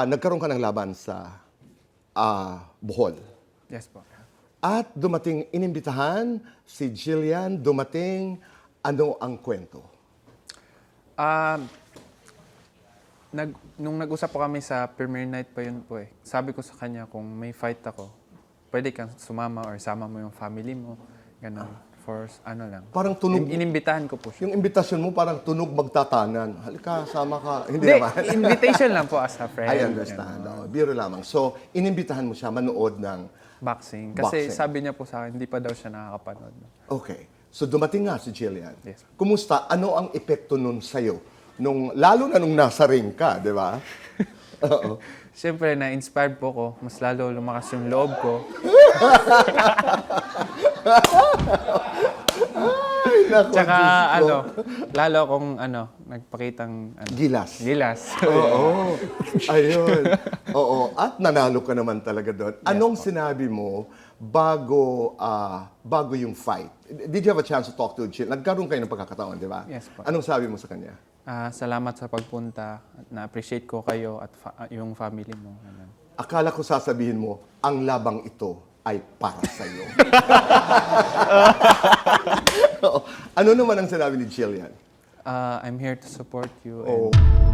nagkaroon ka ng laban sa Bohol. Yes po. At dumating, inimbitahan si Jillian, dumating, ano ang kwento? Nung nag-usap po kami sa premiere night pa yun po eh. Sabi ko sa kanya kung may fight ako, pwede kang sumama or sama mo yung family mo. Ganun. For ano lang. Parang tunog. Inimbitahan ko po siya. Yung imbitasyon mo parang tunog magtatanan. Halika, sama ka. Hindi Hindi, naman. invitation lang po as a friend. I understand. Biro lamang. So, inimbitahan mo siya manood ng... Boxing. Kasi Boxing. sabi niya po sa akin, hindi pa daw siya nakakapanood. Okay. So, dumating nga si Jillian. Yes. Kumusta? Ano ang epekto nun sa'yo? Lalo na nung nasa ring ka, di ba? Oo. Siyempre, na-inspired po ko. Mas lalo lumakas yung loob ko. Ay, naku, Tsaka, Diyos ko. lalo akong, nagpakitang, Gilas. gilas. Oo. Ayun. Oo. At nanalo ka naman talaga doon. Anong sinabi mo bago yung fight? Did you have a chance to talk to Jill? Nagkaroon kayo ng pagkakataon, di ba? Yes po. Anong sabi mo sa kanya? Salamat sa pagpunta. Na-appreciate ko kayo at yung family mo. Ganun. Akala ko sasabihin mo, ang labang ito ay para sa iyo. Ano naman ang sinabi ni Jillian? I'm here to support you. Oh. And